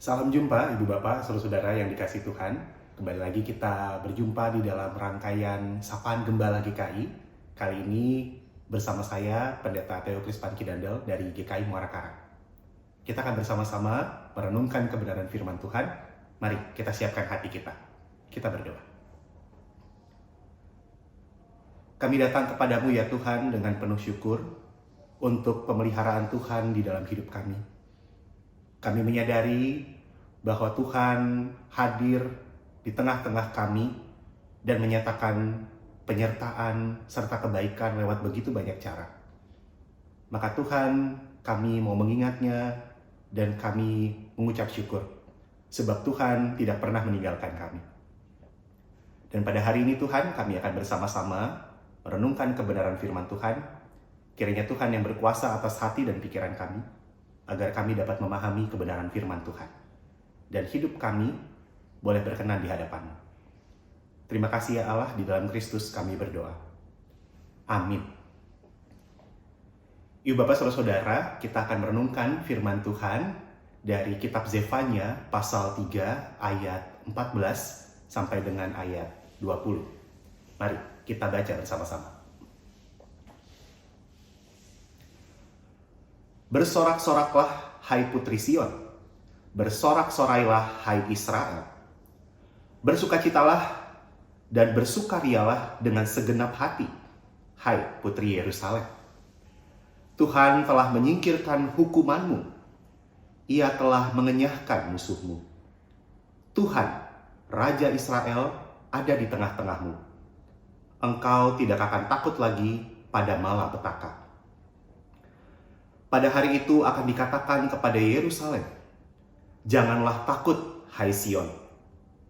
Salam jumpa Ibu Bapak, saudara-saudara yang dikasih Tuhan. Kembali lagi kita berjumpa di dalam rangkaian Sapaan Gembala GKI. Kali ini bersama saya Pendeta Theo Krispan Kidandel dari GKI Muara Karang. Kita akan bersama-sama merenungkan kebenaran firman Tuhan. Mari kita siapkan hati kita. Kita berdoa. Kami datang kepadamu ya Tuhan dengan penuh syukur untuk pemeliharaan Tuhan di dalam hidup kami. Kami menyadari bahwa Tuhan hadir di tengah-tengah kami dan menyatakan penyertaan serta kebaikan lewat begitu banyak cara. Maka Tuhan, kami mau mengingatnya dan kami mengucap syukur sebab Tuhan tidak pernah meninggalkan kami. Dan pada hari ini Tuhan, kami akan bersama-sama merenungkan kebenaran firman Tuhan. Kiranya Tuhan yang berkuasa atas hati dan pikiran kami, agar kami dapat memahami kebenaran firman Tuhan. Dan hidup kami boleh berkenan di hadapan-Mu. Terima kasih ya Allah, di dalam Kristus kami berdoa. Amin. Ibu Bapak saudara-saudara, kita akan merenungkan firman Tuhan dari kitab Zefanya pasal 3 ayat 14 sampai dengan ayat 20. Mari kita baca bersama-sama. Bersorak-soraklah hai putri Sion, bersorak-sorailah hai Israel. Bersukacitalah dan bersukarialah dengan segenap hati, hai putri Yerusalem. Tuhan telah menyingkirkan hukumanmu, Ia telah mengenyahkan musuhmu. Tuhan, Raja Israel, ada di tengah-tengahmu. Engkau tidak akan takut lagi pada malapetaka. Pada hari itu akan dikatakan kepada Yerusalem, janganlah takut, hai Sion.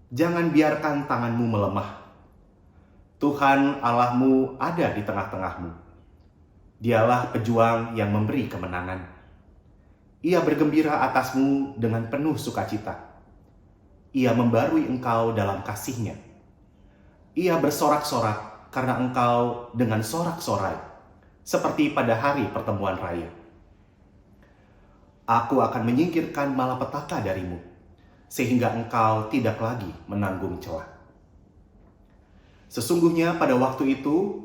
Jangan biarkan tanganmu melemah. Tuhan Allahmu ada di tengah-tengahmu. Dialah pejuang yang memberi kemenangan. Ia bergembira atasmu dengan penuh sukacita. Ia membarui engkau dalam kasih-Nya. Ia bersorak-sorak karena engkau dengan sorak-sorai, seperti pada hari pertemuan raya. Aku akan menyingkirkan malapetaka darimu, sehingga engkau tidak lagi menanggung celah. Sesungguhnya pada waktu itu,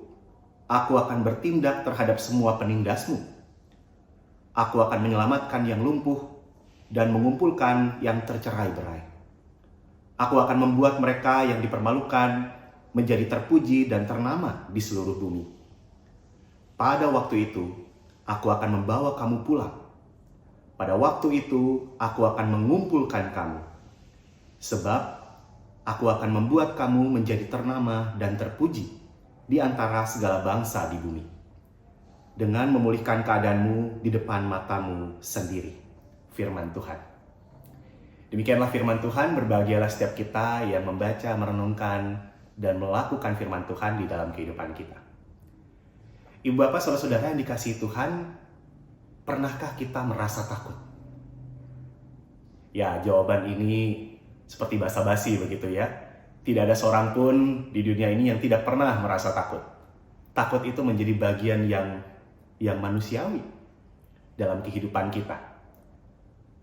aku akan bertindak terhadap semua penindasmu. Aku akan menyelamatkan yang lumpuh dan mengumpulkan yang tercerai-berai. Aku akan membuat mereka yang dipermalukan menjadi terpuji dan ternama di seluruh bumi. Pada waktu itu, aku akan membawa kamu pulang. Pada waktu itu, aku akan mengumpulkan kamu. Sebab, aku akan membuat kamu menjadi ternama dan terpuji di antara segala bangsa di bumi. Dengan memulihkan keadaanmu di depan matamu sendiri. Firman Tuhan. Demikianlah firman Tuhan, berbahagialah setiap kita yang membaca, merenungkan, dan melakukan firman Tuhan di dalam kehidupan kita. Ibu Bapak, saudara-saudara yang dikasihi Tuhan, pernahkah kita merasa takut? Ya, jawaban ini seperti basa-basi begitu ya. Tidak ada seorang pun di dunia ini yang tidak pernah merasa takut. Takut itu menjadi bagian yang manusiawi dalam kehidupan kita.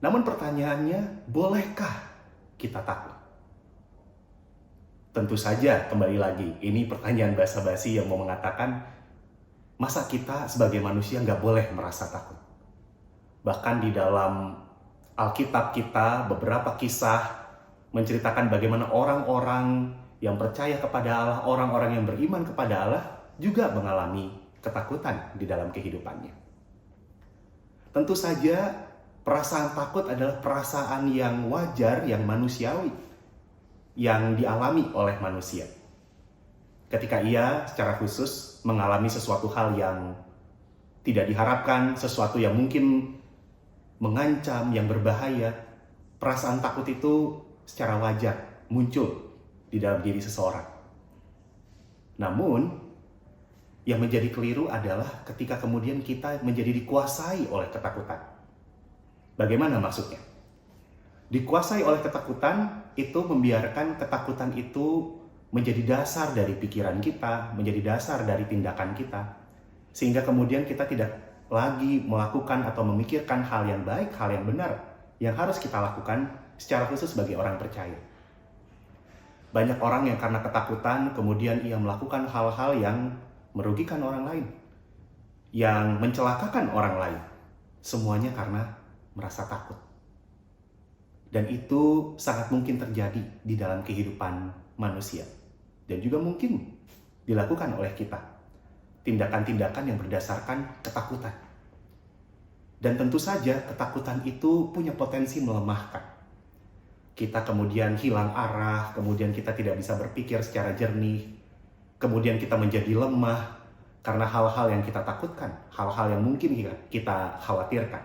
Namun pertanyaannya, bolehkah kita takut? Tentu saja, kembali lagi, ini pertanyaan basa-basi yang mau mengatakan, masa kita sebagai manusia nggak boleh merasa takut? Bahkan di dalam Alkitab kita, beberapa kisah menceritakan bagaimana orang-orang yang percaya kepada Allah, orang-orang yang beriman kepada Allah, juga mengalami ketakutan di dalam kehidupannya. Tentu saja, perasaan takut adalah perasaan yang wajar, yang manusiawi, yang dialami oleh manusia. Ketika ia secara khusus mengalami sesuatu hal yang tidak diharapkan, sesuatu yang mungkin mengancam, yang berbahaya, perasaan takut itu secara wajar muncul di dalam diri seseorang. Namun, yang menjadi keliru adalah ketika kemudian kita menjadi dikuasai oleh ketakutan. Bagaimana maksudnya? Dikuasai oleh ketakutan itu membiarkan ketakutan itu menjadi dasar dari pikiran kita, menjadi dasar dari tindakan kita, sehingga kemudian kita tidak lagi melakukan atau memikirkan hal yang baik, hal yang benar yang harus kita lakukan, secara khusus bagi orang percaya. Banyak orang yang karena ketakutan kemudian ia melakukan hal-hal yang merugikan orang lain, yang mencelakakan orang lain. Semuanya karena merasa takut. Dan itu sangat mungkin terjadi di dalam kehidupan manusia. Dan juga mungkin dilakukan oleh kita. Tindakan-tindakan yang berdasarkan ketakutan. Dan tentu saja ketakutan itu punya potensi melemahkan. Kita kemudian hilang arah, kemudian kita tidak bisa berpikir secara jernih, kemudian kita menjadi lemah karena hal-hal yang kita takutkan, hal-hal yang mungkin kita khawatirkan.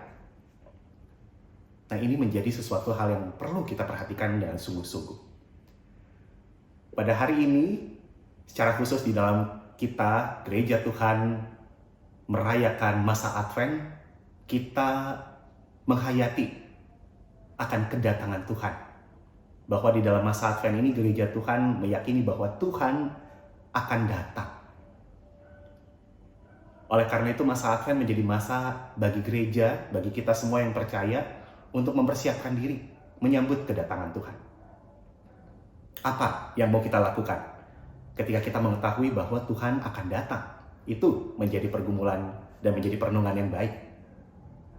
Nah, ini menjadi sesuatu hal yang perlu kita perhatikan dengan sungguh-sungguh. Pada hari ini, secara khusus di dalam kita, Gereja Tuhan, merayakan masa Advent, kita menghayati akan kedatangan Tuhan. Bahwa di dalam masa Advent ini Gereja Tuhan meyakini bahwa Tuhan akan datang. Oleh karena itu masa Advent menjadi masa bagi gereja, bagi kita semua yang percaya untuk mempersiapkan diri menyambut kedatangan Tuhan. Apa yang mau kita lakukan ketika kita mengetahui bahwa Tuhan akan datang? Itu menjadi pergumulan dan menjadi perenungan yang baik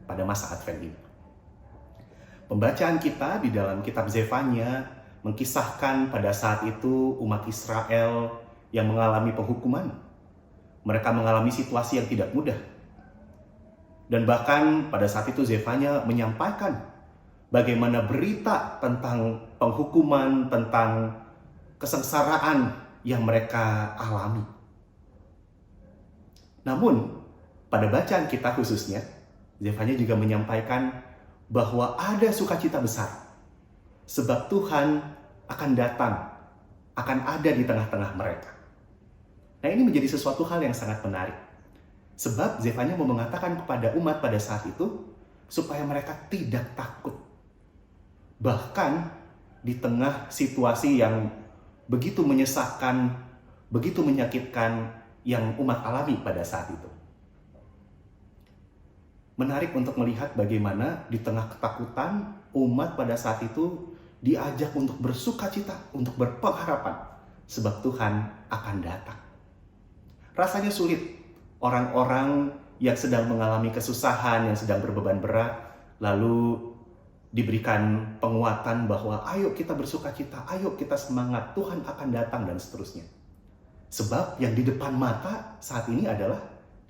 pada masa Advent ini. Pembacaan kita di dalam kitab Zefanya mengkisahkan pada saat itu umat Israel yang mengalami penghukuman. Mereka mengalami situasi yang tidak mudah. Dan bahkan pada saat itu Zefanya menyampaikan bagaimana berita tentang penghukuman, tentang kesengsaraan yang mereka alami. Namun, pada bacaan kita khususnya, Zefanya juga menyampaikan bahwa ada sukacita besar. Sebab Tuhan akan datang, akan ada di tengah-tengah mereka. Nah, ini menjadi sesuatu hal yang sangat menarik. Sebab Zefanya mau mengatakan kepada umat pada saat itu, supaya mereka tidak takut. Bahkan di tengah situasi yang begitu menyesakkan, begitu menyakitkan yang umat alami pada saat itu. Menarik untuk melihat bagaimana di tengah ketakutan, umat pada saat itu diajak untuk bersukacita, untuk berpengharapan. Sebab Tuhan akan datang. Rasanya sulit orang-orang yang sedang mengalami kesusahan, yang sedang berbeban berat, lalu diberikan penguatan bahwa ayo kita bersukacita, ayo kita semangat, Tuhan akan datang dan seterusnya. Sebab yang di depan mata saat ini adalah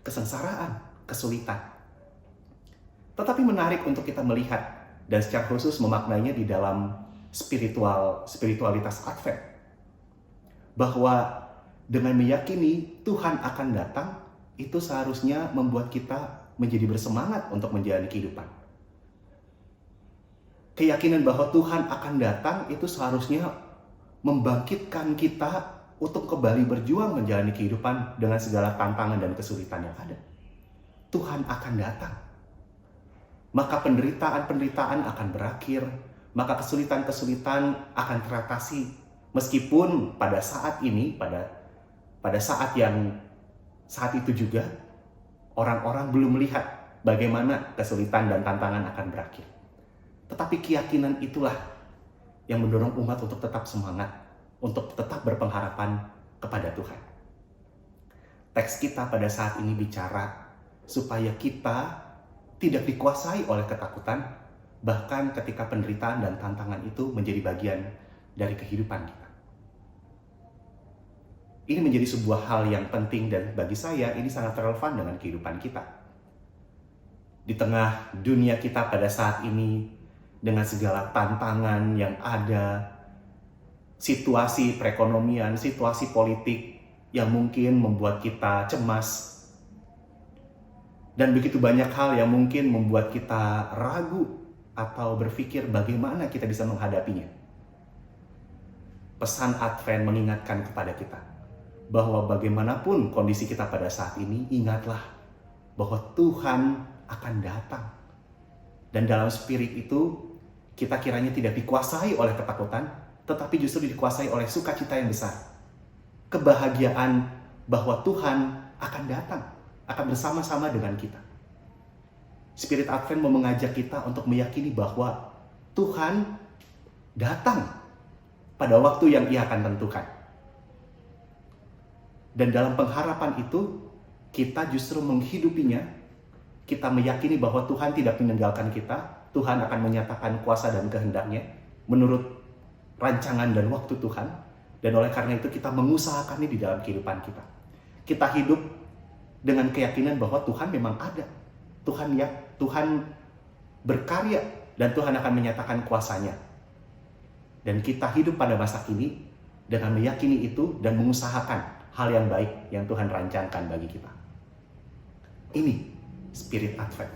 kesengsaraan, kesulitan. Tetapi menarik untuk kita melihat dan secara khusus memaknainya di dalam spiritualitas Advent. Bahwa dengan meyakini Tuhan akan datang, itu seharusnya membuat kita menjadi bersemangat untuk menjalani kehidupan. Keyakinan bahwa Tuhan akan datang itu seharusnya membangkitkan kita untuk kembali berjuang menjalani kehidupan dengan segala tantangan dan kesulitan yang ada. Tuhan akan datang. Maka penderitaan-penderitaan akan berakhir, maka kesulitan-kesulitan akan teratasi. Meskipun pada saat ini, pada saat itu juga, orang-orang belum melihat bagaimana kesulitan dan tantangan akan berakhir. Tetapi keyakinan itulah yang mendorong umat untuk tetap semangat, untuk tetap berpengharapan kepada Tuhan. Teks kita pada saat ini bicara supaya kita tidak dikuasai oleh ketakutan, bahkan ketika penderitaan dan tantangan itu menjadi bagian dari kehidupan kita. Ini menjadi sebuah hal yang penting dan bagi saya ini sangat relevan dengan kehidupan kita. Di tengah dunia kita pada saat ini, dengan segala tantangan yang ada, situasi perekonomian, situasi politik yang mungkin membuat kita cemas, dan begitu banyak hal yang mungkin membuat kita ragu atau berpikir bagaimana kita bisa menghadapinya. Pesan Advent mengingatkan kepada kita bahwa bagaimanapun kondisi kita pada saat ini, ingatlah bahwa Tuhan akan datang. Dan dalam spirit itu, kita kiranya tidak dikuasai oleh ketakutan, tetapi justru dikuasai oleh sukacita yang besar. Kebahagiaan bahwa Tuhan akan datang, akan bersama-sama dengan kita. Spirit Advent mau mengajak kita untuk meyakini bahwa Tuhan datang pada waktu yang Ia akan tentukan. Dan dalam pengharapan itu, kita justru menghidupinya. Kita meyakini bahwa Tuhan tidak meninggalkan kita. Tuhan akan menyatakan kuasa dan kehendak-Nya menurut rancangan dan waktu Tuhan. Dan oleh karena itu kita mengusahakannya di dalam kehidupan kita. Kita hidup dengan keyakinan bahwa Tuhan memang ada. Tuhan berkarya dan Tuhan akan menyatakan kuasanya. Dan kita hidup pada masa kini dengan meyakini itu dan mengusahakan hal yang baik yang Tuhan rancangkan bagi kita. Ini spirit Advent.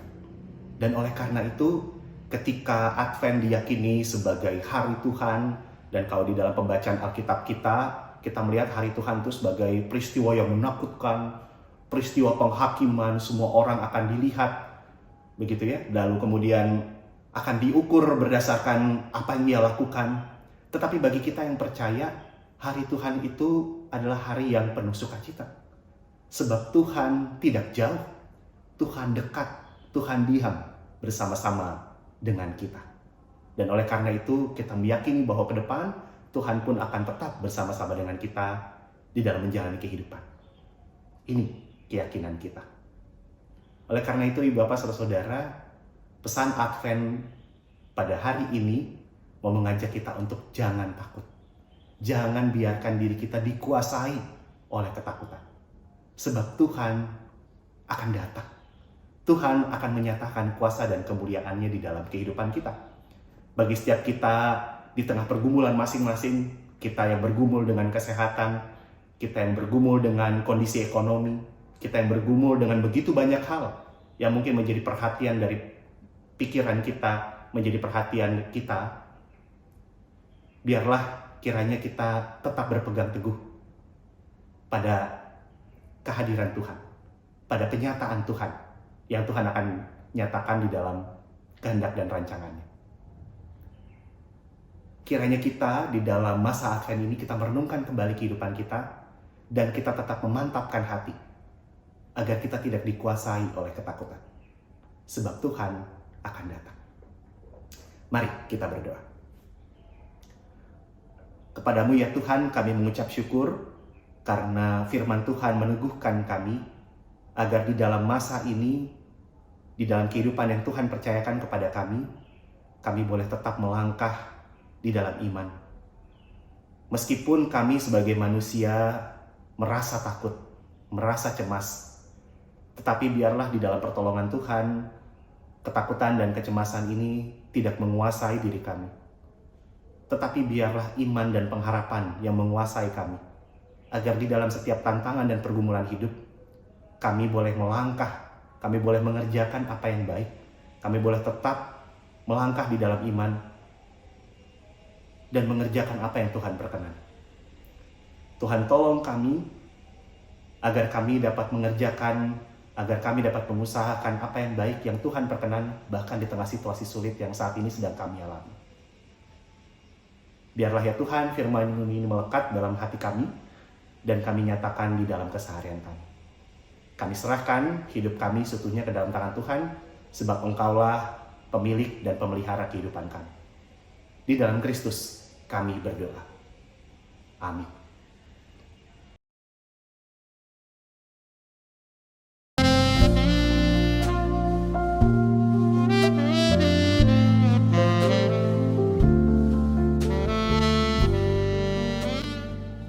Dan oleh karena itu, ketika Advent diyakini sebagai hari Tuhan, dan kalau di dalam pembacaan Alkitab kita melihat hari Tuhan itu sebagai peristiwa yang menakutkan, peristiwa penghakiman, semua orang akan dilihat, begitu ya. Lalu kemudian akan diukur berdasarkan apa yang Ia lakukan. Tetapi bagi kita yang percaya, hari Tuhan itu adalah hari yang penuh sukacita. Sebab Tuhan tidak jauh, Tuhan dekat, Tuhan diam bersama-sama dengan kita. Dan oleh karena itu kita meyakini bahwa ke depan Tuhan pun akan tetap bersama-sama dengan kita di dalam menjalani kehidupan. Ini keyakinan kita. Oleh karena itu Ibu Bapak Saudara, pesan Advent pada hari ini mau mengajak kita untuk jangan takut. Jangan biarkan diri kita dikuasai oleh ketakutan. Sebab Tuhan akan datang. Tuhan akan menyatakan kuasa dan kemuliaan-Nya di dalam kehidupan kita. Bagi setiap kita di tengah pergumulan masing-masing, kita yang bergumul dengan kesehatan, kita yang bergumul dengan kondisi ekonomi, kita yang bergumul dengan begitu banyak hal yang mungkin menjadi perhatian dari pikiran kita, menjadi perhatian kita. Biarlah kiranya kita tetap berpegang teguh pada kehadiran Tuhan, pada kenyataan Tuhan yang Tuhan akan nyatakan di dalam kehendak dan rancangannya. Kiranya kita di dalam masa Advent ini kita merenungkan kembali kehidupan kita dan kita tetap memantapkan hati agar kita tidak dikuasai oleh ketakutan. Sebab Tuhan akan datang. Mari kita berdoa. Kepadamu ya Tuhan kami mengucap syukur karena firman Tuhan meneguhkan kami agar di dalam masa ini, di dalam kehidupan yang Tuhan percayakan kepada kami boleh tetap melangkah di dalam iman. Meskipun kami sebagai manusia merasa takut, merasa cemas, tetapi biarlah di dalam pertolongan Tuhan, ketakutan dan kecemasan ini tidak menguasai diri kami. Tetapi biarlah iman dan pengharapan yang menguasai kami, agar di dalam setiap tantangan dan pergumulan hidup, kami boleh melangkah, kami boleh mengerjakan apa yang baik, kami boleh tetap melangkah di dalam iman, dan mengerjakan apa yang Tuhan berkenan. Tuhan tolong kami, agar kami dapat mengerjakan, agar kami dapat mengusahakan apa yang baik yang Tuhan berkenan, bahkan di tengah situasi sulit yang saat ini sedang kami alami. Biarlah ya Tuhan firman ini melekat dalam hati kami dan kami nyatakan di dalam keseharian kami. Kami serahkan hidup kami seutuhnya ke dalam tangan Tuhan sebab Engkaulah pemilik dan pemelihara kehidupan kami. Di dalam Kristus kami berdoa. Amin.